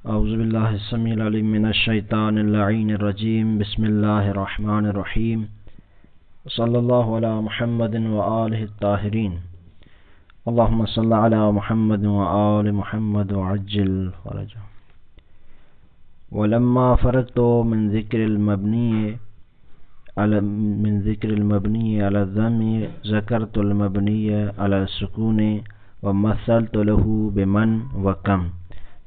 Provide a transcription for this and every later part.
اعوذ باللہ السمیع العلیم من الشیطان اللعین الرجیم بسم اللہ الرحمن الرحیم صلی اللہ علی محمد وآلہ الطاہرین اللہم صلی علی محمد وآل محمد وعجل فرجہ ولما فرغت من ذکر المبنی علی الضم ذکرت المبنی علی السکون ومثلت له بمن وکم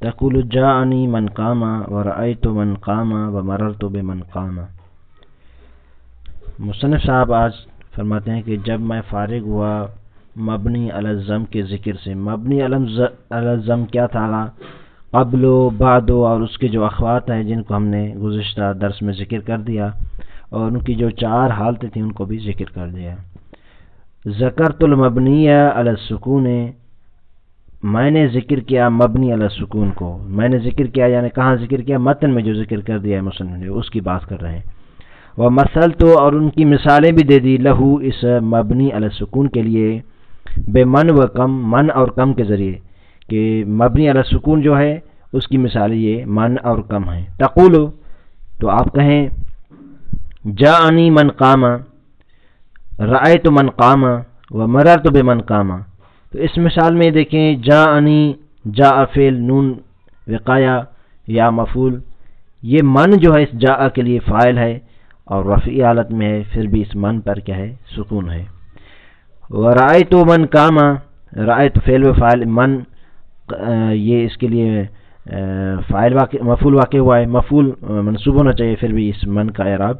تقول جاءنی من قام ورأیت من قام ومررت بمن قام۔ مصنف صاحب آج فرماتے ہیں کہ جب میں فارغ ہوا مبنی علی الضم کے ذکر سے۔ مبنی علی الضم کیا تھا؟ قبل و بعد اور اس کے جو اخوات ہیں جن کو ہم نے گزشتہ درس میں ذکر کر دیا، اور ان کی جو 4 حالتیں تھیں ان کو بھی ذکر کر دیا۔ ذکرت المبنی علی السکون، میں نے ذکر کیا مبنی علی السکون کو۔ میں نے ذکر کیا یعنی کہاں ذکر کیا؟ متن میں جو ذکر کر دیا ہے مصنف نے، اس کی بات کر رہے ہیں۔ ومثلت، اور ان کی مثالیں بھی دے دی، لہو اس مبنی علی السکون کے لیے، بے من و کم، من اور کم کے ذریعے، کہ مبنی علی السکون جو ہے اس کی مثالیں یہ من اور کم ہیں۔ تقول، تو آپ کہیں جاءنی من قام، رأیت من قام ومررت بمن قام۔ تو اس مثال میں دیکھیں، جاءنی، جاء فعل، نون وقایا یا مفعول، یہ من جو ہے اس جاء کے لیے فاعل ہے اور رفعی حالت میں ہے، پھر بھی اس من پر کیا ہے؟ سکون ہے۔ ورأیت من قام، رأیت فعل و فاعل، من یہ اس کے لیے فاعل مفعول واقع ہوا ہے، مفعول منصوب ہونا چاہیے، پھر بھی اس من کا اعراب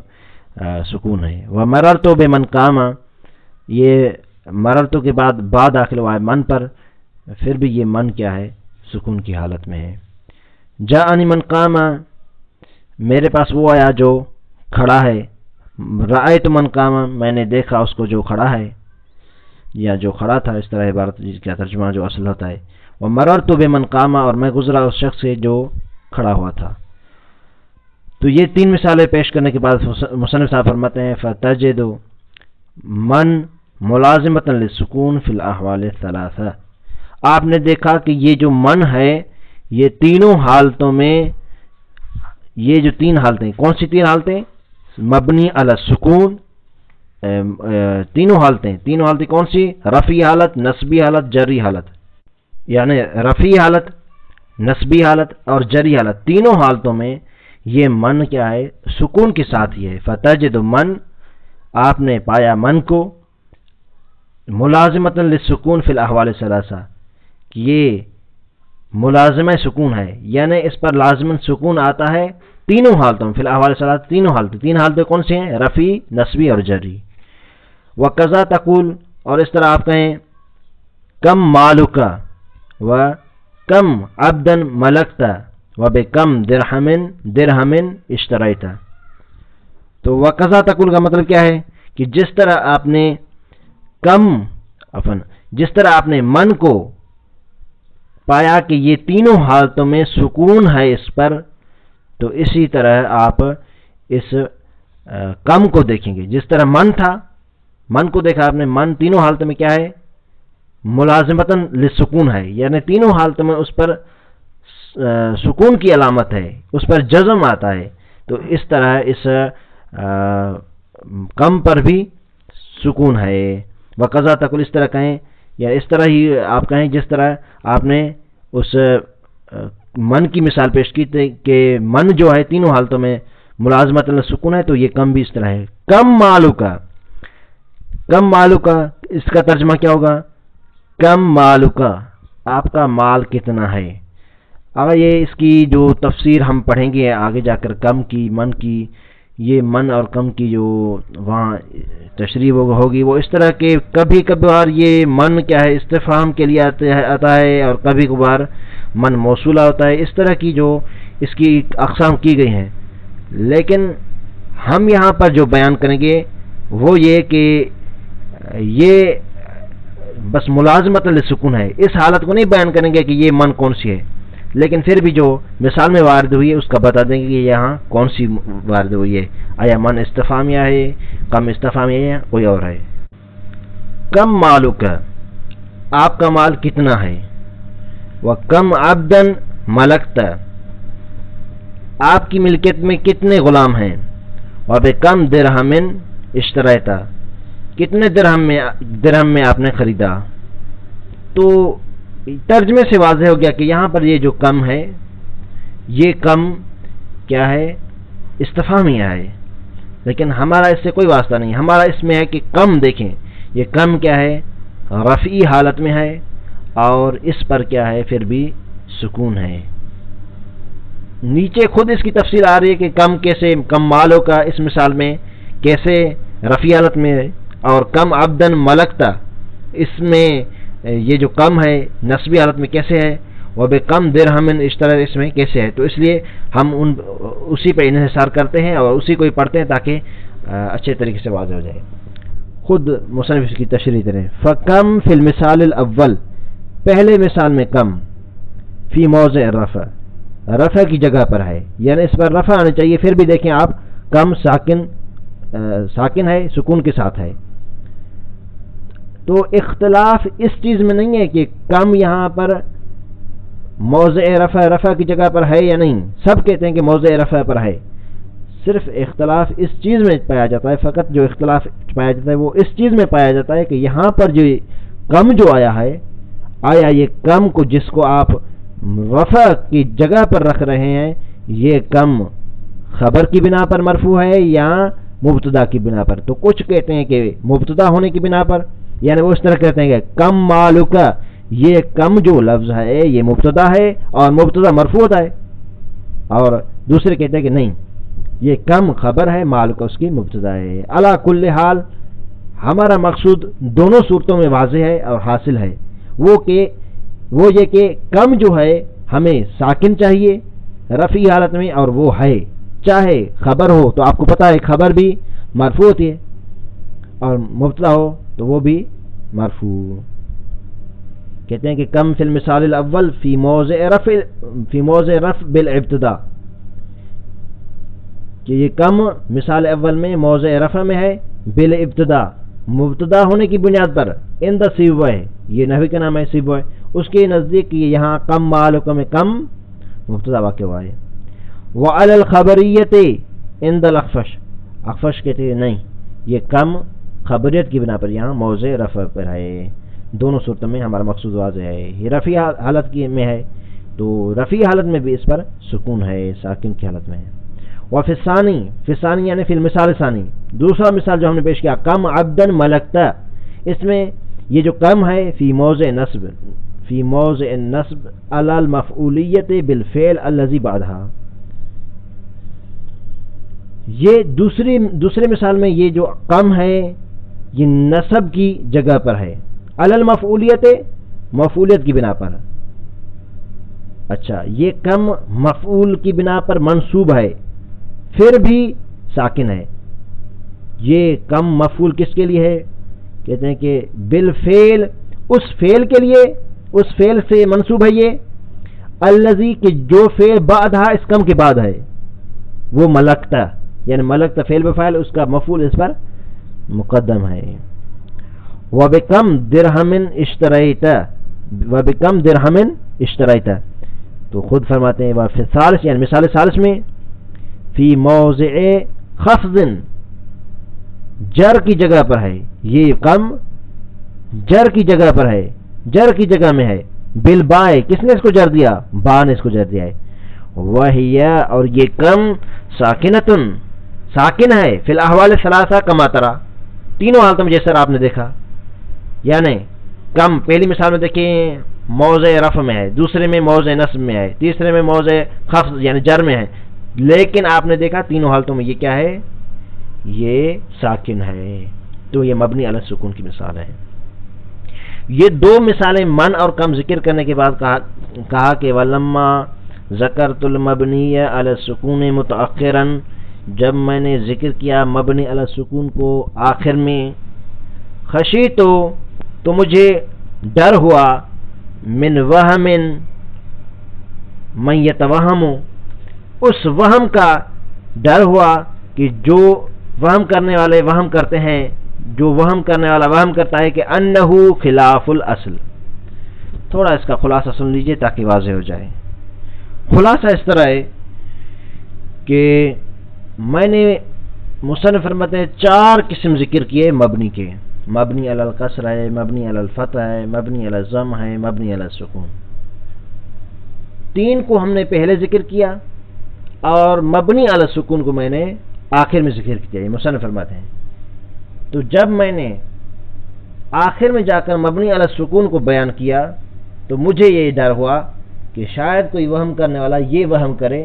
سکون ہے۔ ومررت بمن قام، یہ مررتو کے بعد با داخل ہوا ہے من پر، پھر بھی یہ من کیا ہے؟ سکون کی حالت میں ہے۔ جاءنی من قام، میرے پاس وہ آیا جو کھڑا ہے۔ رأیت من قام، میں نے دیکھا اس کو جو کھڑا ہے یا جو کھڑا تھا، اس طرح عبارت کا ترجمہ جو اصل ہوتا ہے۔ ومررت بمن قام، اور میں گزرا اس شخص سے جو کھڑا ہوا تھا۔ تو یہ 3 مثالیں پیش کرنے کے بعد مصنف صاحب فرماتے ہیں فتجد من ملازمۃ للسکون فی الاحوال الثلاثہ، آپ نے دیکھا کہ یہ جو من ہے یہ تینوں حالتوں میں، یہ جو 3 حالتیں، کون سی 3 حالتیں؟ مبنی علی السکون، تینوں حالتیں کون سی؟ رفعی حالت، نصبی حالت، جری حالت، یعنی رفعی حالت، نصبی حالت اور جری حالت، تینوں حالتوں میں یہ من کیا ہے؟ سکون کے ساتھ ہی ہے۔ فتجد من، آپ نے پایا من کو، ملازمۃ للسکون فی الاحوال الثلاثہ، کہ یہ ملازمہ سکون ہے، یعنی اس پر لازماً سکون آتا ہے تینوں حالتوں میں، فی الاحوال الثلاثہ، تینوں حالتیں۔ 3 حالتیں کون سی ہیں؟ رفعی، نصبی اور جری۔ وقضا تقول، اور اس طرح آپ کہیں کم مالک و کم عبدا ملکت و بکم درہم اشتریت۔ تو وقضا تقول کا مطلب کیا ہے؟ کہ جس طرح آپ نے جس طرح آپ نے من کو پایا کہ یہ تینوں حالتوں میں سکون ہے اس پر، تو اسی طرح آپ اس کم کو دیکھیں گے۔ جس طرح من تھا، من کو دیکھا آپ نے، من تینوں حالتوں میں کیا ہے؟ ملازمتاً للسکون ہے، یعنی تینوں حالتوں میں اس پر سکون کی علامت ہے، اس پر جزم آتا ہے۔ تو اس طرح اس کم پر بھی سکون ہے۔ وقضا تقول، اس طرح کہیں، یا اس طرح ہی آپ کہیں جس طرح آپ نے اس من کی مثال پیش کی تھی کہ من جو ہے تینوں حالتوں میں ملازمت سکون ہے، تو یہ کم بھی اس طرح ہے۔ کم مالو کا، کم مالو کا، اس کا ترجمہ کیا ہوگا؟ کم مالو کا، آپ کا مال کتنا ہے۔ اگر یہ اس کی جو تفسیر ہم پڑھیں گے آگے جا کر، کم کی، من کی، یہ من اور کم کی جو وہاں تشریح ہوگی، وہ اس طرح کہ کبھی کبھار یہ من کیا ہے؟ استفہام کے لیے آتا ہے، اور کبھی کبھار من موصولہ ہوتا ہے۔ اس طرح کی جو اس کی اقسام کی گئی ہیں، لیکن ہم یہاں پر جو بیان کریں گے وہ یہ کہ یہ بس ملازمت للسکون ہے، اس حالت کو نہیں بیان کریں گے کہ یہ من کون سی ہے، لیکن پھر بھی جو مثال میں وارد ہوئی ہے اس کا بتا دیں گے کہ یہاں کون سی وارد ہوئی ہے، آیا من استفہامیہ ہے، کم استفہامیہ ہے، یا کوئی اور ہے۔ کم مالک، آپ کا مال کتنا ہے۔ وَكَمْ عَبْدًا مَلَكْتَ، آپ کی ملکیت میں کتنے غلام ہیں؟ وَبِكَمْ دِرْهَمٍ اشْتَرَيْتَ، کتنے درہم میں آپ نے خریدا؟ تو ترجمے سے واضح ہو گیا کہ یہاں پر یہ جو کم ہے، یہ کم کیا ہے؟ استفہامیہ ہے، لیکن ہمارا اس سے کوئی واسطہ نہیں. ہمارا اس میں ہے کہ کم، دیکھیں یہ کم کیا ہے؟ رفعی حالت میں ہے، اور اس پر کیا ہے؟ پھر بھی سکون ہے. نیچے خود اس کی تفصیل آ رہی ہے کہ کم کیسے، کم مالوں کا اس مثال میں کیسے رفعی حالت میں ہے، اور کم عبدن ملکتا اس میں یہ جو کم ہے نسبی حالت میں کیسے ہے، وَبِكَمْ دِرْهَمٍ اشْتَرَيْتَ اس میں کیسے ہے. تو اس لیے ہم اسی پہ انحصار کرتے ہیں اور اسی کو ہی پڑھتے ہیں تاکہ اچھے طریقے سے واضح ہو جائے. خود مصنف کی تشریح کریں. فَكَمْ فِي الْمِثَالِ الْأَوَّلِ، پہلے مثال میں کم، فی موضع رفع، رفع کی جگہ پر ہے، یعنی اس پر رفع آنا چاہیے. پھر بھی دیکھیں آپ کم ساکن ہے، سکون کے ساتھ ہے. تو اختلاف اس چیز میں نہیں ہے کہ کم یہاں پر موضع رفع کی جگہ پر ہے یا نہیں. سب کہتے ہیں کہ موضع رفع پر ہے. صرف اختلاف اس چیز میں پایا جاتا ہے، فقط جو اختلاف پایا جاتا ہے وہ اس چیز میں پایا جاتا ہے کہ یہاں پر جو کم جو آیا ہے، آیا یہ کم کو جس کو آپ رفع کی جگہ پر رکھ رہے ہیں، یہ کم خبر کی بنا پر مرفوع ہے یا مبتدا کی بنا پر. تو کچھ کہتے ہیں کہ مبتدا ہونے کی بنا پر، یعنی وہ اس طرح کہتے ہیں کہ کم مالکا، یہ کم جو لفظ ہے یہ مبتدا ہے اور مبتدا مرفوع ہوتا ہے. اور دوسرے کہتے ہیں کہ نہیں، یہ کم خبر ہے، مالکا اس کی مبتدا ہے. علی کل حال ہمارا مقصود دونوں صورتوں میں واضح ہے اور حاصل ہے، وہ یہ کہ کم جو ہے ہمیں ساکن چاہیے رفعی حالت میں، اور وہ ہے چاہے خبر ہو تو آپ کو پتا ہے خبر بھی مرفوع ہوتی ہے، اور مبتدا ہو تو وہ بھی مرفوع. کہتے ہیں کہ کم فی المثال الاول فی موضع رفع بالابتداء، کہ یہ کم مثال اول میں موضع رفع میں ہے بالابتداء، مبتدا ہونے کی بنیاد پر. ان دا سیبوئے، یہ نحوی کا نام ہے سیبوئے، اس کے نزدیک یہ یہاں کم مالک میں کم مبتدا واقع ہوا ہے. وعلی الخبریت عند الاخفش، اخفش کہتے ہیں نہیں، یہ کم خبریت کی بنا پر یہاں موضع رفع پر ہے. دونوں صورتوں میں ہمارا مقصود واضح ہے. یہ رفعی حالت کی میں ہے تو رفعی حالت میں بھی اس پر سکون ہے، ساکن کی حالت میں ہے. وفی الثانی یعنی فی المثال الثانی، دوسرا مثال جو ہم نے پیش کیا، کم عبدن ملکتا، اس میں یہ جو کم ہے فی موضع نصب علی المفعولیت بالفعل الذی بعدها، یہ دوسرے مثال میں یہ جو کم ہے یہ نصب کی جگہ پر ہے، علی المفعولیت، مفعولیت کی بنا پر. اچھا، یہ کم مفعول کی بنا پر منصوب ہے پھر بھی ساکن ہے. یہ کم مفعول کس کے لیے ہے؟ کہتے ہیں کہ بالفعل، اس فعل کے لیے، اس فعل سے منصوب ہے یہ الذی، کہ جو فعل بعدها اس کم کے بعد ہے، وہ ملکتا، یعنی ملکتا فعل بفعل، اس کا مفعول اس پر مقدم ہے. وَبِكَمْ دِرْهَمٍ اشْتَرَيْتَ، تو خود فرماتے ہیں وفی الثالث یعنی مثال ثالث میں فی موضع خفض، جر کی جگہ پر ہے، یہ کم جر کی جگہ پر ہے، جر کی جگہ میں ہے. بالبائے، کس نے اس کو جر دیا؟ با نے اس کو جر دیا ہے. وَهِيَ، اور یہ کم ساکنتن، ساکن ہے فی الاحوال الثلاثہ کما ترى، تینوں حالتوں میں جیسا آپ نے دیکھا. یعنی کم پہلی مثال میں دیکھیں موضع رفع میں ہے، دوسرے میں موضع نصب میں ہے، تیسرے میں موضع خفض یعنی جر میں ہے، لیکن آپ نے دیکھا تینوں حالتوں میں یہ کیا ہے؟ یہ ساکن ہے. تو یہ مبنی علی السکون کی مثال ہے. یہ دو مثالیں من اور کم ذکر کرنے کے بعد کہا کہ وَلَمَّا ذَكَرْتُ الْمَبْنِيَّ عَلَى السُّكُونِ مُتَأَخِّرًا، جب میں نے ذکر کیا مبنی علی السکون کو آخر میں، خشیت تو مجھے ڈر ہوا، من وہم من یتوہم، اس وہم کا ڈر ہوا کہ جو وہم کرنے والے وہم کرتے ہیں، جو وہم کرنے والا وہم کرتا ہے کہ انہو خلاف الاصل. تھوڑا اس کا خلاصہ سن لیجئے تاکہ واضح ہو جائے. خلاصہ اس طرح ہے کہ میں نے مصنف فرماتے ہیں 4 قسم ذکر کیے مبنی کے، مبنی علی الکسر ہے، مبنی علی الفتح ہے، مبنی علی الضم ہے، مبنی علی السکون۔ 3 کو ہم نے پہلے ذکر کیا اور مبنی علی السکون کو میں نے آخر میں ذکر کیا، یہ مصنف فرماتے ہیں۔ تو جب میں نے آخر میں جا کر مبنی علی السکون کو بیان کیا تو مجھے یہ ڈر ہوا کہ شاید کوئی وہم کرنے والا یہ وہم کرے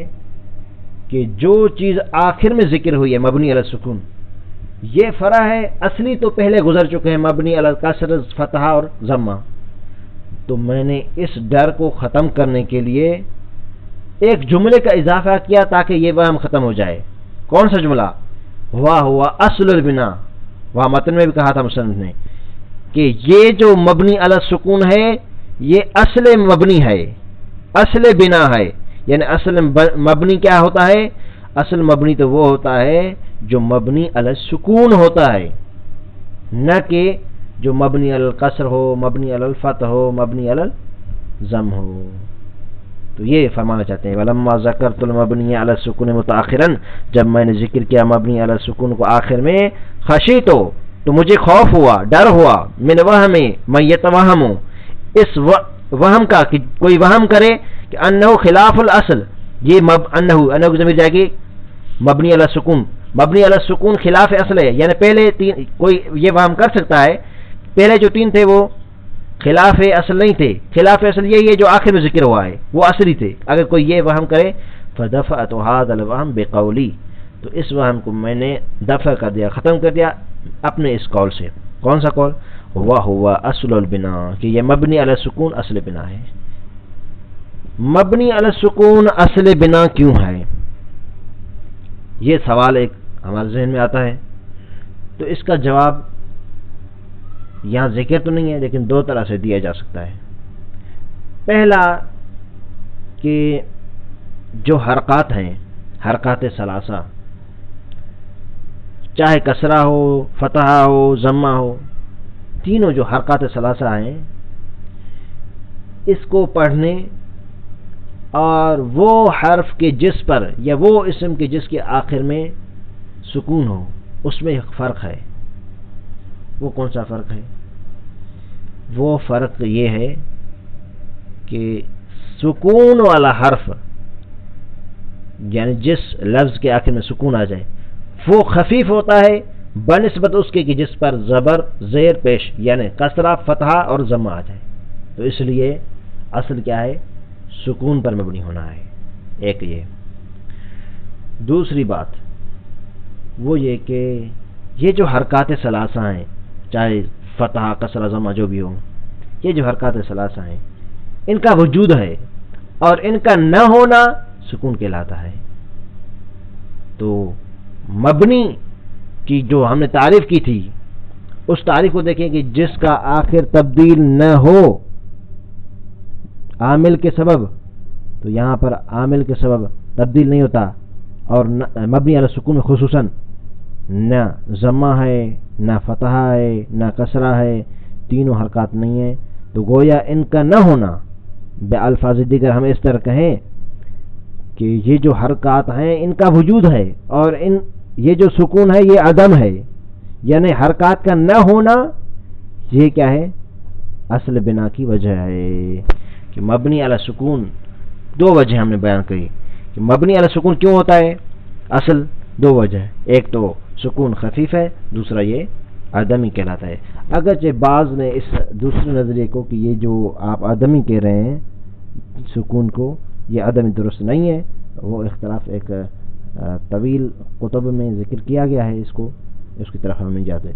کہ جو چیز آخر میں ذکر ہوئی ہے مبنی علی السکون، یہ فرع ہے، اصلی تو پہلے گزر چکے ہیں مبنی علی الکسر، فتحہ اور ضمہ۔ تو میں نے اس ڈر کو ختم کرنے کے لیے ایک جملے کا اضافہ کیا تاکہ یہ وہم ختم ہو جائے۔ کون سا جملہ؟ ہوا اصل البنا، وہاں متن میں بھی کہا تھا مصنف نے کہ یہ جو مبنی علی السکون ہے یہ اصل مبنی ہے، اصل بنا ہے۔ یعنی اصل مبنی کیا ہوتا ہے؟ اصل مبنی تو وہ ہوتا ہے جو مبنی علی السکون ہوتا ہے، نہ کہ جو مبنی علی القصر ہو، مبنی علی الفتح ہو، مبنی علی الضم ہو۔ تو یہ فرمانا چاہتے ہیں وَلَمَّا ذَكَرْتُ الْمَبْنِيَ عَلَى السُّكُونِ مُتَأَخِّرًا، جب میں نے ذکر کیا مبنی علی السکون کو آخر میں، خشیتو تو مجھے خوف ہوا، ڈر ہوا، من وہم من یتوہم، اس وہم کا کہ کوئی وہم کرے کہ انہو خلاف الاصل، یہ انہو کی ضمیر جائے گی مبنی علی السکون، مبنی علی السکون خلاف اصل ہے، یعنی پہلے 3 کوئی یہ وہم کر سکتا ہے پہلے جو 3 تھے وہ خلاف اصل نہیں تھے، خلاف اصل یہی ہے جو آخر میں ذکر ہوا ہے وہ اصلی تھے۔ اگر کوئی یہ وہم کرے فدفعت هذا الوهم بقولی، تو اس وہم کو میں نے دفع کر دیا، ختم کر دیا اپنے اس قول سے۔ کون سا قول؟ وَهُوَ اصل البنا، کہ یہ مبنی علی السکون اصل بنا ہے۔ مبنی علی السکون اصل بنا کیوں ہے؟ یہ سوال ایک ہمارے ذہن میں آتا ہے، تو اس کا جواب یہاں ذکر تو نہیں ہے لیکن 2 طرح سے دیا جا سکتا ہے۔ پہلا کہ جو حرکات ہیں، حرکات ثلاثہ، چاہے کسرہ ہو، فتحہ ہو، ضمہ ہو، تینوں جو حرکات ثلاثہ ہیں، اس کو پڑھنے اور وہ حرف کے جس پر یا وہ اسم کے جس کے آخر میں سکون ہو، اس میں ایک فرق ہے۔ وہ کون سا فرق ہے؟ وہ فرق یہ ہے کہ سکون والا حرف، یعنی جس لفظ کے آخر میں سکون آ جائے، وہ خفیف ہوتا ہے بنسبت اس کے کہ جس پر زبر زیر پیش یعنی کسرہ، فتحہ اور ضمہ آ جائے۔ تو اس لیے اصل کیا ہے؟ سکون پر مبنی ہونا ہے۔ ایک یہ۔ دوسری بات وہ یہ کہ یہ جو حرکات ثلاثہ ہیں، چاہے فتح، کسرہ، ضمہ جو بھی ہو، یہ جو حرکات ثلاثہ ہیں ان کا وجود ہے اور ان کا نہ ہونا سکون کہلاتا ہے۔ تو مبنی کی جو ہم نے تعریف کی تھی اس تعریف کو دیکھیں کہ جس کا آخر تبدیل نہ ہو عامل کے سبب، تو یہاں پر عامل کے سبب تبدیل نہیں ہوتا، اور مبنی علی السکون میں خصوصاً نہ ضمہ ہے، نہ فتحہ ہے، نہ کسرہ ہے، تینوں حرکات نہیں ہیں، تو گویا ان کا نہ ہونا، بے الفاظ دیگر ہم اس طرح کہیں کہ یہ جو حرکات ہیں ان کا وجود ہے اور یہ جو سکون ہے یہ عدم ہے، یعنی حرکات کا نہ ہونا یہ کیا ہے؟ اصل بنا کی وجہ ہے کہ مبنی علی السکون 2 وجہ ہم نے بیان کی کہ مبنی علی السکون کیوں ہوتا ہے اصل، 2 وجہ، ایک تو سکون خفیف ہے، دوسرا یہ عدمی کہلاتا ہے۔ اگرچہ بعض نے اس دوسرے نظریے کو کہ یہ جو آپ عدمی کہہ رہے ہیں سکون کو، یہ عدمی درست نہیں ہے، وہ اختلاف ایک طویل کتب میں ذکر کیا گیا ہے، اس کی طرف ہم نہیں جاتے۔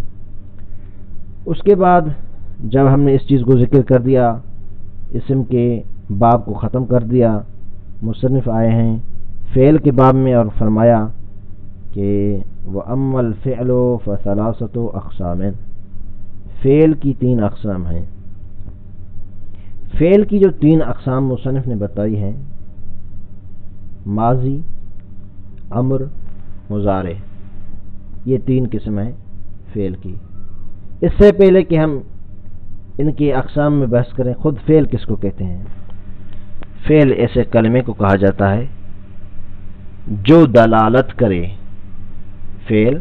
اس کے بعد جب ہم نے اس چیز کو ذکر کر دیا، اسم کے باب کو ختم کر دیا، مصنف آئے ہیں فعل کے باب میں اور فرمایا کہ وَأَمَّا الْفِعْلُ فَثَلَاثَةُ أَقْسَامٍ، فعل کی 3 اقسام ہیں۔ فعل کی جو 3 اقسام مصنف نے بتائی ہیں، ماضی، امر، مضارع، یہ 3 قسم ہیں فعل کی۔ اس سے پہلے کہ ہم ان کی اقسام میں بحث کریں، خود فعل کس کو کہتے ہیں؟ فعل ایسے کلمے کو کہا جاتا ہے جو دلالت کرے، فعل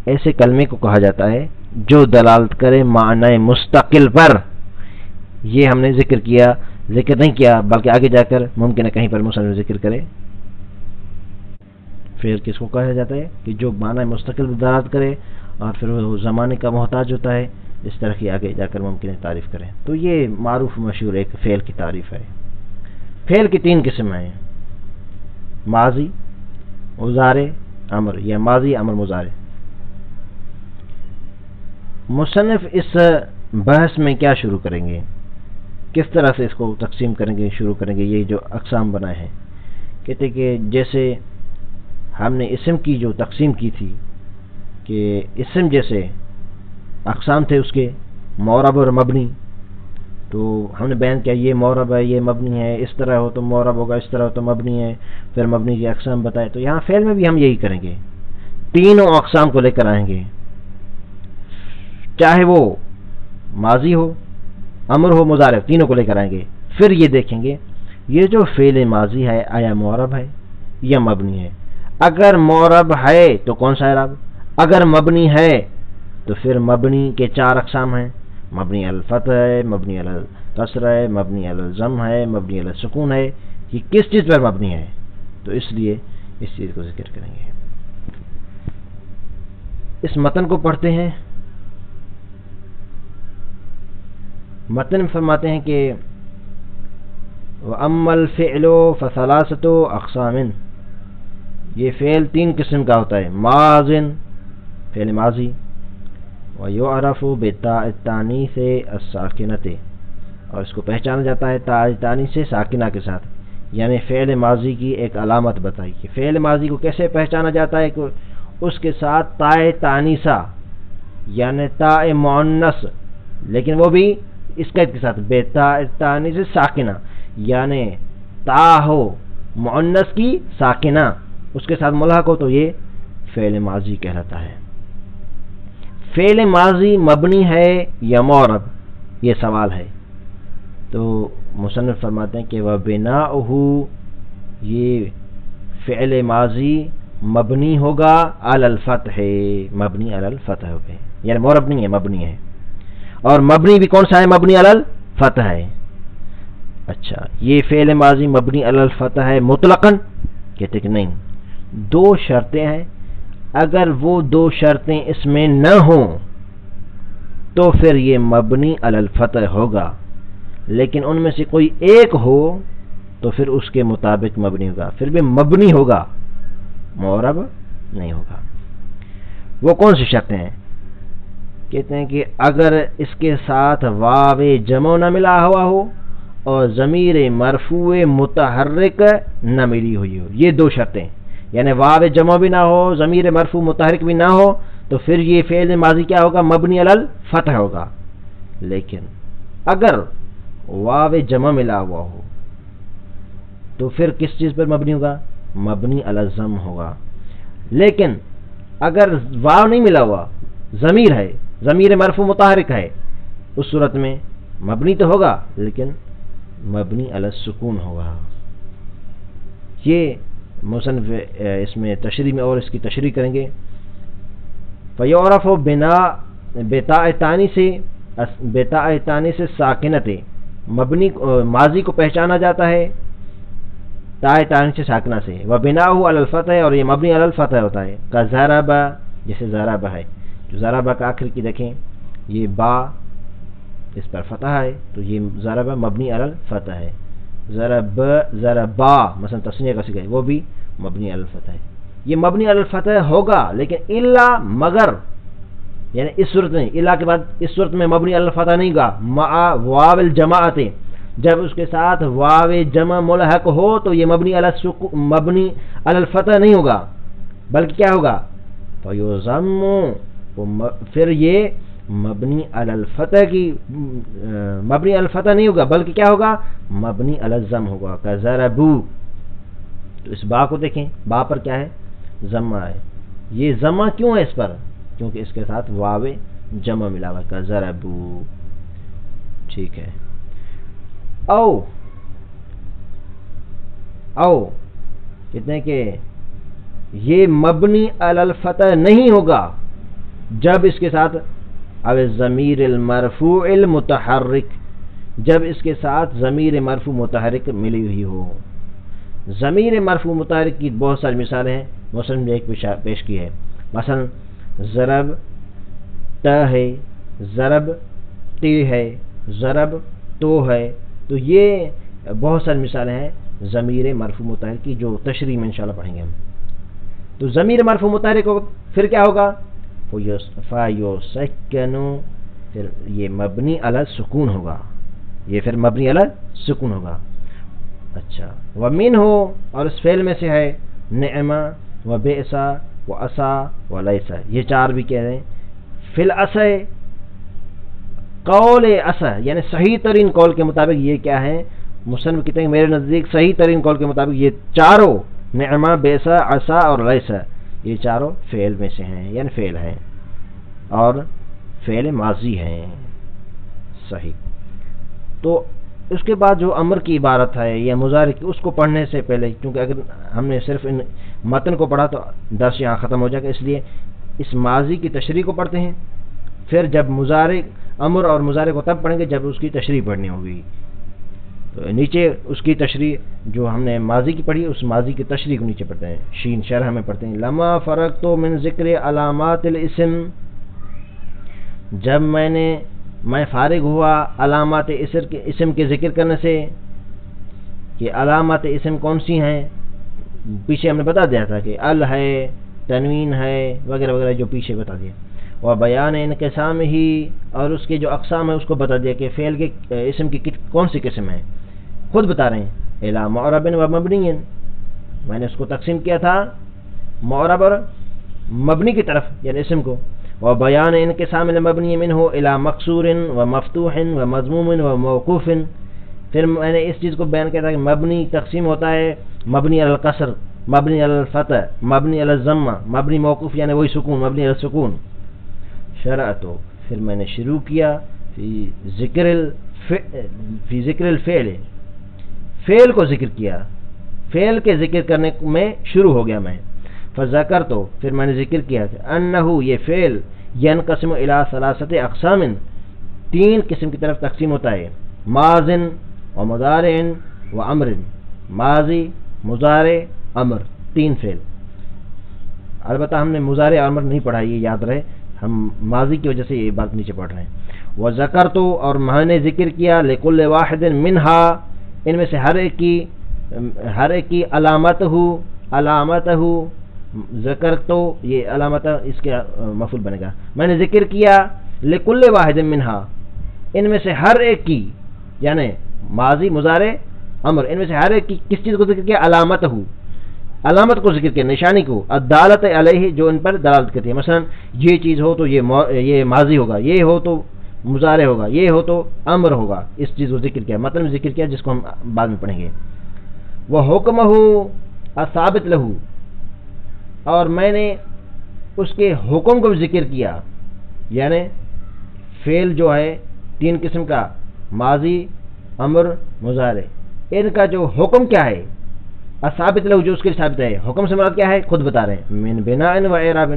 ایسے کلمے کو کہا جاتا ہے جو دلالت کرے معنی مستقل پر. یہ ہم نے ذکر نہیں کیا بلکہ آگے جا کر ممکن ہے کہیں پر مصنف ذکر کرے. فعل کس کو کہا جاتا ہے کہ جو معنی مستقل پر دلالت کرے اور پھر وہ زمانے کا محتاج ہوتا ہے. اس طرح کی آگے جا کر ممکن ہے تعریف کریں. تو یہ معروف مشہور ایک فعل کی تعریف ہے. فعل کی 3 قسم ہیں: ماضی، مضارع، امر، یا ماضی، امر، مضارع. مصنف اس بحث میں کیا شروع کریں گے، کس طرح سے اس کو تقسیم کریں گے، شروع کریں گے. یہ جو اقسام بنائے ہیں، کہتے کہ جیسے ہم نے اسم کی جو تقسیم کی تھی کہ اسم جیسے اقسام تھے اس کے معرب اور مبنی، تو ہم نے بیان کیا یہ معرب ہے، یہ مبنی ہے، اس طرح ہو تو معرب ہوگا، اس طرح ہو تو مبنی ہے. پھر مبنی کی اقسام بتائے. تو یہاں فعل میں بھی ہم یہی کریں گے، تینوں اقسام کو لے کر آئیں گے، چاہے وہ ماضی ہو، امر ہو، مضارع، تینوں کو لے کر آئیں گے. پھر یہ دیکھیں گے یہ جو فعل ماضی ہے آیا معرب ہے یا مبنی ہے. اگر معرب ہے تو کون سا اعراب، اگر مبنی ہے تو پھر مبنی کے 4 اقسام ہیں: مبنی علی الفتح ہے، مبنی علی الکسر ہے، مبنی علی الضم ہے، مبنی علی السکون ہے. یہ کس چیز پر مبنی ہے، تو اس لیے اس چیز کو ذکر کریں گے. اس متن کو پڑھتے ہیں. متن فرماتے ہیں کہ وَأَمَّا الْفِعْلُ فَثَلَاثَةُ أَقْسَامٍ. یہ فعل 3 قسم کا ہوتا ہے: ماضٍ، فعل ماضی، وَيُعْرَفُ بِالتَّاءِ التَّانِيثِ السَّاكِنَةِ، اور اس کو پہچانا جاتا ہے تاء تانیث سے ساکنہ کے ساتھ. یعنی فعل ماضی کی ایک علامت بتائی کہ فعل ماضی کو کیسے پہچانا جاتا ہے کہ اس کے ساتھ تاء تانیثہ یعنی تاء مؤنث، لیکن وہ بھی اس قید کے ساتھ بے تاء تانیث ساکنہ، یعنی تا ہو مؤنث کی ساکنہ اس کے ساتھ ملحق ہو تو یہ فعل ماضی کہلاتا ہے. فعل ماضی مبنی ہے یا معرب، یہ سوال ہے. تو مصنف فرماتے ہیں کہ وَبِنَاؤُهُ، یہ فعل ماضی مبنی ہوگا علی الفتح، مبنی علی الفتح ہوگا، یعنی معرب نہیں ہے، مبنی ہے. اور مبنی بھی کون سا ہے؟ مبنی علی الفتح ہے. اچھا، یہ فعل ماضی مبنی علی الفتح ہے مطلقاً؟ کہتے کہ نہیں، 2 شرطیں ہیں. اگر وہ 2 شرطیں اس میں نہ ہوں تو پھر یہ مبنی علی الفتح ہوگا، لیکن ان میں سے کوئی ایک ہو تو پھر اس کے مطابق مبنی ہوگا، پھر بھی مبنی ہوگا، معرب نہیں ہوگا. وہ کون سی شرطیں ہیں؟ کہتے ہیں کہ اگر اس کے ساتھ واو جمع نہ ملا ہوا ہو اور ضمیر مرفوع متحرک نہ ملی ہوئی ہو. یہ 2 شرطیں، یعنی واو جمع بھی نہ ہو، ضمیر مرفوع متحرک بھی نہ ہو، تو پھر یہ فعل ماضی کیا ہوگا؟ مبنی علی الفتح ہوگا. لیکن اگر واو جمع ملا ہوا ہو تو پھر کس چیز پر مبنی ہوگا؟ مبنی علی الضم ہوگا. لیکن اگر واو نہیں ملا ہوا، ضمیر ہے، ضمیر مرفوع متحرک ہے، اس صورت میں مبنی تو ہوگا لیکن مبنی علی السکون ہوگا. یہ مصنف اس میں تشریح میں اور اس کی تشریح کریں گے. فیعرف بِتَاءِ تانیث ساکنۃ، مبنی ماضی کو پہچانا جاتا ہے تاء تانیث ساکنہ سے. وَبِنَاؤُهُ عَلَى الْفَتْحِ، اور یہ مبنی علی الفتح ہوتا ہے. كَضَرَبَ، جیسے ضرب ہے، جو ضرب کا آخر کی دیکھیں یہ با اس پر فتح ہے تو یہ ضرب مبنی علی الفتح ہے. ضربا مثلا تثنیہ کا صیغہ ہے، وہ بھی مبنی علی الفتح ہے. یہ مبنی علی الفتح ہوگا لیکن الا مگر، یعنی اس صورت نہیں، الا کے بعد اس صورت میں مبنی علی الفتح نہیں ہوگا. مع واو الجماعت، جب اس کے ساتھ واو جمع ملحق ہو تو یہ مبنی علی الفتح نہیں ہوگا، بلکہ کیا ہوگا؟ فیضم، پھر یہ مبنی علی الفتح کی مبنی علی الفتح نہیں ہوگا بلکہ کیا ہوگا؟ مبنی علی الضم ہوگا. کضربو، تو اس با کو دیکھیں، با پر کیا ہے؟ ضمہ ہے. یہ ضمہ کیوں ہے اس پر؟ کیونکہ اس کے ساتھ واو جمع ملا ہوا. کضربو، ٹھیک ہے. او کہتے ہیں کہ یہ مبنی علی الفتح نہیں ہوگا جب اس کے ساتھ اب ضمیر المرفوع المتحرک، جب اس کے ساتھ ضمیر مرفوع متحرک ملی ہوئی ہو۔ ضمیر مرفوع متحرک کی بہت ساری مثالیں ہیں، مثلا ایک پیش کی ہے، مثلا ضرب ت ہے، ضرب تی ہے، ضرب تو ہے، تو یہ بہت ساری مثالیں ہیں ضمیر مرفوع متحرک کی جو تشریح میں انشاءاللہ پڑھیں گے ہم۔ تو ضمیر مرفوع متحرک کو پھر کیا ہوگا؟ فَيُسَكَّنُ، پھر یہ مبنی علی السکون ہوگا، یہ پھر مبنی علی السکون ہوگا۔ اچھا، وَمِنْهُ، اور اس فعل میں سے ہے نعمہ وبئس وعصا ولیس، یہ چار بھی کہہ رہے ہیں۔ فی العصا، قول عصا یعنی صحیح ترین قول کے مطابق یہ کیا ہے؟ مصنف کہتے ہیں میرے نزدیک صحیح ترین قول کے مطابق یہ چاروں نعمہ، بیسا، عصا اور لیس، یہ چاروں فعل میں سے ہیں، یعنی فعل ہیں اور فعل ماضی ہیں۔ صحیح۔ تو اس کے بعد جو امر کی عبارت ہے یا مضارع کی، اس کو پڑھنے سے پہلے، کیونکہ اگر ہم نے صرف ان متن کو پڑھا تو درس یہاں ختم ہو جائے گا، اس لیے اس ماضی کی تشریح کو پڑھتے ہیں، پھر جب مضارع، امر اور مضارع کو تب پڑھیں گے جب اس کی تشریح پڑھنی ہوگی۔ تو نیچے اس کی تشریح جو ہم نے ماضی کی پڑھی، اس ماضی کی تشریح کو نیچے پڑھتے ہیں، شین شرح میں پڑھتے ہیں۔ لما فرغت من ذکر علامات الاسم، جب میں فارغ ہوا علامات اسم کے ذکر کرنے سے، کہ علامات اسم کون سی ہیں، پیچھے ہم نے بتا دیا تھا کہ ال ہے، تنوین ہے، وغیرہ وغیرہ جو پیچھے بتا دیا، اور بیان انقسام ہی، اور اس کے جو اقسام ہیں اس کو بتا دیا کہ فعل کے اسم کی کون سی قسم ہے، خود بتا رہے ہیں۔ الی معرب و مبنی، میں نے اس کو تقسیم کیا تھا معرب اور مبنی کی طرف، یعنی اسم کو، و بیان انقسام المبنی منہ الی مکسور و مفتوح و مضموم و موقوف، پھر میں نے اس چیز کو بیان کیا تھا کہ مبنی تقسیم ہوتا ہے مبنی علی القصر، مبنی علی الفتح، مبنی علی الضمہ، مبنی موقوف یعنی وہی سکون، مبنی علی السکون۔ شرعت، پھر میں نے شروع کیا فی ذکر الفعل، فعل کو ذکر کیا، فعل کے ذکر کرنے میں شروع ہو گیا میں۔ فذکر، تو پھر میں نے ذکر کیا کہ انہو، یہ فعل ینقسم الی ثلاثۃ اقسام، تین قسم کی طرف تقسیم ہوتا ہے، ماضٍ و مضارع و امر، ماضی، مضارع، امر، تین فعل۔ البتہ ہم نے مضارع اور امر نہیں پڑھا، یہ یاد رہے، ہم ماضی کی وجہ سے یہ بات نیچے پڑھ رہے ہیں۔ وذکرت، اور میں نے ذکر کیا لکل واحد منہا، ان میں سے ہر ایک کی علامتہ، ذکر تو یہ علامت اس کے مفعول بنے گا، میں نے ذکر کیا لکل واحد منہا، ان میں سے ہر ایک کی، یعنی ماضی، مضارع، امر، ان میں سے ہر ایک کی کس چیز کو ذکر کیا؟ علامت کو ذکر کیا، نشانی کو، الدالت علیہ، جو ان پر دلالت کرتی ہے، مثلا یہ چیز ہو تو یہ ماضی ہوگا، یہ ہو تو مضارع ہوگا، یہ ہو تو امر ہوگا، اس چیز کو ذکر کیا، مطلب ذکر کیا جس کو ہم بعد میں پڑھیں گے۔ وہ حکمہ الثابت لہو، اور میں نے اس کے حکم کو بھی ذکر کیا، یعنی فعل جو ہے تین قسم کا، ماضی، امر، مضارع، ان کا جو حکم کیا ہے، الثابت لہو، جو اس کے ثابت ہے، حکم سے مراد کیا ہے خود بتا رہے ہیں، من بناء و اعراب،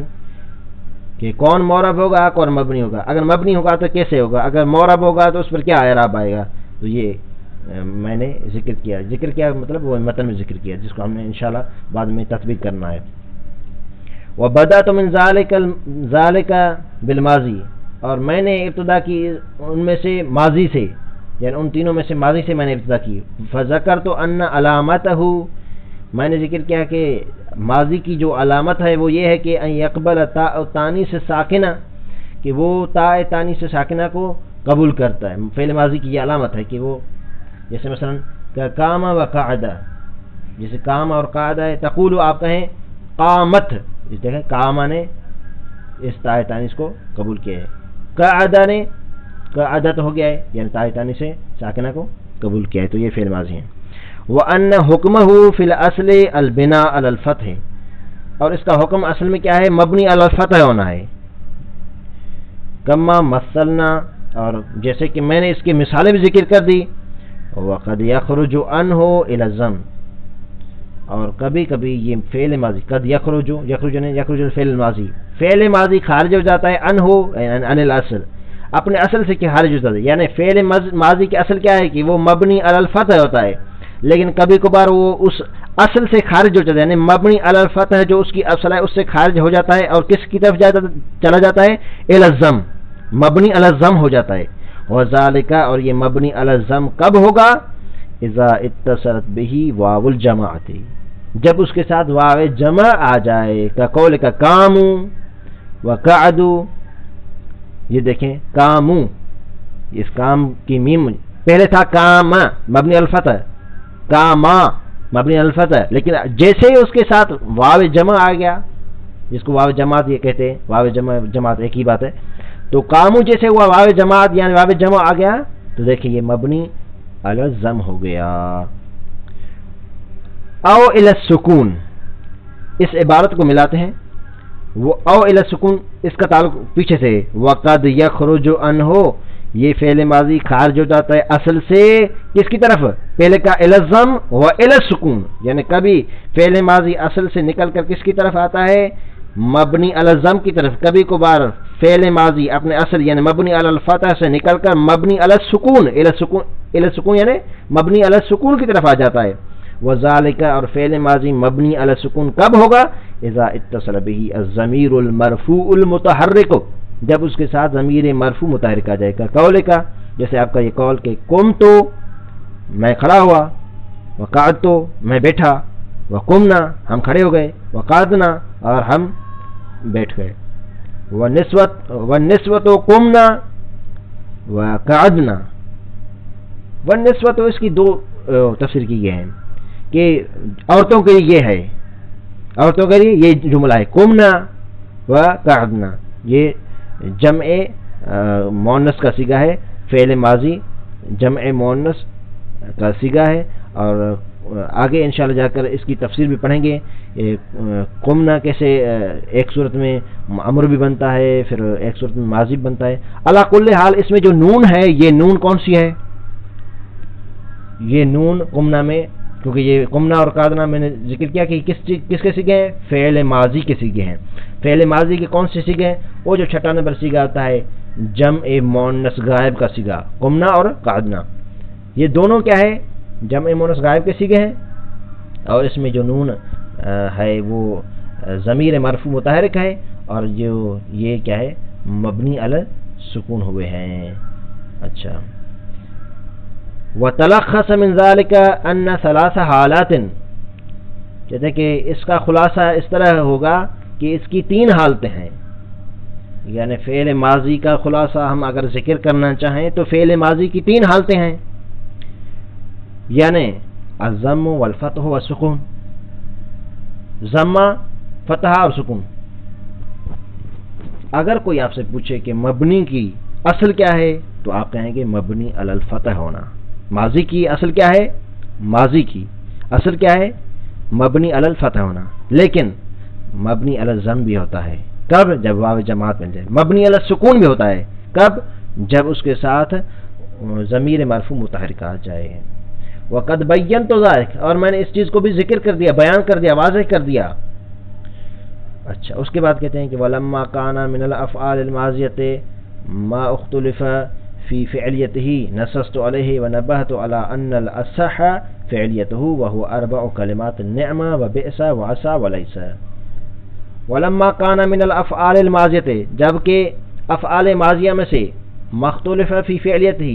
کہ کون معرب ہوگا کون مبنی ہوگا، اگر مبنی ہوگا تو کیسے ہوگا، اگر معرب ہوگا تو اس پر کیا اعراب آئے گا، تو یہ میں نے ذکر کیا مطلب وہ متن میں ذکر کیا، جس کو ہم نے انشاءاللہ بعد میں تطبیق کرنا ہے۔ وبدأت من ذالک بالماضی، اور میں نے ابتدا کی ان میں سے ماضی سے، یعنی ان تینوں میں سے ماضی سے میں نے ابتدا کی۔ فذکرت ان علامتہ، میں نے ذکر کیا کہ ماضی کی جو علامت ہے وہ یہ ہے کہ ان یقبل تاء تانیث ساکنہ، کہ وہ تاء تانیث ساکنہ کو قبول کرتا ہے، فعل ماضی کی یہ علامت ہے کہ وہ، جیسے مثلا قام و قعدہ، جیسے قام اور قعدہ ہے، تقول آپ کہیں قامت، دیکھیں قامہ نے اس تاء تانیث کو قبول کیا ہے، قعدہ نے قعدت ہو گیا ہے، یعنی تاء تانیث سے ساکنہ کو قبول کیا ہے، تو یہ فعل ماضی ہیں۔ وَأَنَّ حُكْمَهُ فِي الْأَصْلِ الْبِنَاءُ عَلَى الْفَتْحِ، اور اس کا حکم اصل میں کیا ہے؟ مبنی علی الفتح ہونا ہے۔ کما مثلنا، اور جیسے کہ میں نے اس کی مثالیں بھی ذکر کر دی، وَقَدْ يَخْرُجُ عَنْهُ إِلَى الضَّمِّ، اور کبھی کبھی یہ فعل ماضی قد یخرجو، یخرج الفعل ماضی، فعل ماضی خارج ہو جاتا ہے عن الاصل، اپنے اصل سے خارج ہو جاتا ہے، یعنی فعل ماضی کی اصل کیا ہے کہ وہ مبنی علی الفتح ہوتا ہے، لیکن کبھی کبھار وہ اس اصل سے خارج ہو جاتا ہے، یعنی مبنی علی الفتح جو اس کی اصل ہے اس سے خارج ہو جاتا ہے اور کس کی طرف چلا جاتا ہے، الی الضم، مبنی علی الضم ہو جاتا ہے۔ وذالک، اور یہ مبنی علی الضم کب ہوگا، اذا اتصلت به واو الجماعت، جب اس کے ساتھ واو جمع آ جائے، کا قول کا کامو وقعدو، یہ دیکھیں کامو، اس کام کی میم پہلے تھا کام مبنی الفتح، کاما مبنی الفتح، لیکن جیسے ہی اس کے ساتھ واو جمع آ گیا، جس کو واو جماعت یہ کہتے ہیں، واو جماعت ایک ہی بات ہے، تو کامو جیسے ہوا واو جماعت یعنی واو جمع آ گیا تو دیکھیں یہ مبنی علی الضم ہو گیا۔ او الی السکون، اس عبارت کو ملاتے ہیں، وہ او الی السکون اس کا تعلق پیچھے سے، وقد یخرج عنہ، یہ فعل ماضی خارج ہو جاتا ہے اصل سے کس کی طرف، پہلے کا الی الضم و الی السکون، یعنی کبھی فعل ماضی اصل سے نکل کر کس کی طرف آتا ہے، مبنی علی الضم کی طرف، کبھی کبھار فعل ماضی اپنے اصل یعنی مبنی علی الفتح سے نکل کر مبنی علی السکون، الی السکون یعنی مبنی علی السکون کی طرف آ جاتا ہے۔ وذالک، اور فعل ماضی مبنی علی السکون کب ہوگا، اذا اتصل به الضمیر المرفوع المتحرک، جب اس کے ساتھ ضمیر مرفوع متحرک آ جائے گا، قول کا، جیسے آپ کا یہ قول کہ قم تو میں کھڑا ہوا، وقعدت تو میں بیٹھا، وقمنا ہم کھڑے ہو گئے، وقعدنا اور ہم بیٹھ گئے، والنسوۃ قمنا وقعدنا، والنسوۃ اس کی دو تفسیر کی گئے ہیں کہ عورتوں کے لیے یہ ہے، عورتوں کے لیے یہ جملہ ہے قمنا وقعدنا، یہ جمع مؤنث کا صیغہ ہے، فعل ماضی جمع مؤنث کا صیغہ ہے، اور آگے انشاءاللہ جا کر اس کی تفسیر بھی پڑھیں گے، قمنا کیسے ایک صورت میں امر بھی بنتا ہے، پھر ایک صورت میں ماضی بھی بنتا ہے۔ علی کل حال اس میں جو نون ہے یہ نون کون سی ہے، یہ نون قمنا میں، کیونکہ یہ قمنا اور قعدنا میں نے ذکر کیا کہ کس کے صیغے ہیں، فعل ماضی کے صیغے ہیں، فعل ماضی کے کون سے صیغے ہیں، وہ جو چھٹا نمبر صیغہ آتا ہے جمع مؤنث غائب کا صیغہ، قمنا اور قعدنا، یہ دونوں کیا ہے، جمع مؤنث غائب کے صیغے ہیں، اور اس میں جو نون ہے وہ ضمیر مرفوع متحرک ہے، اور جو یہ کیا ہے مبنی علی سکون ہوئے ہیں۔ اچھا، وتلخص من ذلك ان ثلاث حالات، کہتے ہیں کہ اس کا خلاصہ اس طرح ہوگا کہ اس کی تین حالتیں ہیں، یعنی فعل ماضی کا خلاصہ ہم اگر ذکر کرنا چاہیں تو فعل ماضی کی تین حالتیں ہیں، یعنی الضم والفتح والسکون، ضمہ، فتحہ اور سکون۔ اگر کوئی آپ سے پوچھے کہ مبنی کی اصل کیا ہے تو آپ کہیں گے مبنی علی الفتح ہونا، ماضی کی اصل کیا ہے، ماضی کی اصل کیا ہے، مبنی علی الفتح ہونا، لیکن مبنی علی الضم بھی ہوتا ہے، کب، جب واو جماعت مل جائے، مبنی علی السکون بھی ہوتا ہے، کب، جب اس کے ساتھ ضمیر مرفوع متحرک آ جائے۔ وقد بینت ذلک، اور میں نے اس چیز کو بھی ذکر کر دیا، بیان کر دیا، واضح کر دیا۔ اچھا، اس کے بعد کہتے ہیں کہ ولما کان من الافعال الماضیۃ ما اختلف فی فعلیتہ نصصت علیہ ونبہت علی ان الاصح فعلیتہ وهو اربع کلمات نعم وبئس وعسى وليس۔ ولما کان من الافعال الماضیۃ، جبکہ افعال ماضیہ میں سے مختلف فی فعلیتہ،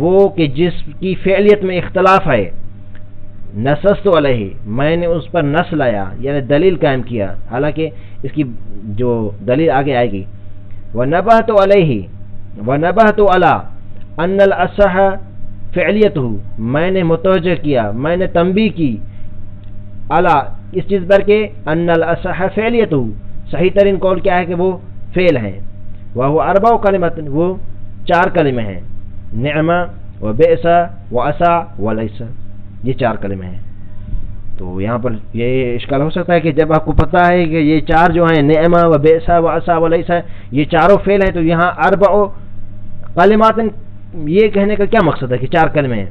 وہ کہ جس کی فعلیت میں اختلاف ہے، نصصت علیہ، میں نے اس پر نص لایا یعنی دلیل قائم کیا، حالانکہ اس کی جو دلیل آگے آئے گی، ونبہت علیہ، ونبہت علی ان الاصح فعلیتہ، میں نے متوجہ کیا، میں نے تنبیہ کی، علی اس چیز پر کہ ان الاصح فعلیتہ، صحیح ترین قول کیا ہے کہ وہ فعل ہیں، وہو اربع کلمات، وہ چار کلمے ہیں، نعمہ و بئس و عسا و لیس، یہ چار کلمے ہیں۔ تو یہاں پر یہ اشکال ہو سکتا ہے کہ جب آپ کو پتہ ہے کہ یہ چار جو ہیں نعمہ و بئس و عسا و لیس یہ چاروں فعل ہیں، تو یہاں اربع کلمات یہ کہنے کا کیا مقصد ہے کہ چار کلمے ہیں،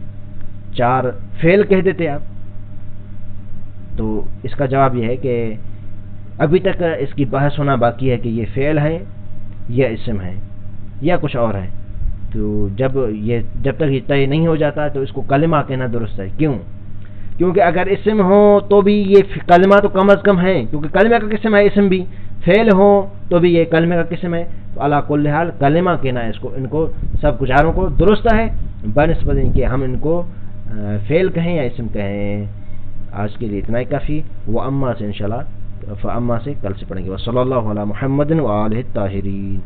چار فعل کہہ دیتے آپ، تو اس کا جواب یہ ہے کہ ابھی تک اس کی بحث ہونا باقی ہے کہ یہ فعل ہے یا اسم ہے یا کچھ اور ہے. تو جب تک یہ طے نہیں ہو جاتا تو اس کو کلمہ کہنا درست ہے. کیونکہ اگر اسم ہو تو بھی یہ کلمہ تو کم از کم ہے، کیونکہ کلمہ کا قسم ہے اسم بھی، فعل ہو تو بھی یہ کلمہ کا قسم ہے. تو علی کل حال کلمہ کہنا ہے ان کو سب کچھ چاروں کو درست ہے، بنسبت ان کے ہم ان کو فعل کہیں یا اسم کہیں. آج کے لیے اتنا ہی کافی. وہ اما سے انشاءاللہ فاما سے کل سے پڑھیں گے. صلی اللہ علی محمد و آلہ الطاہرین.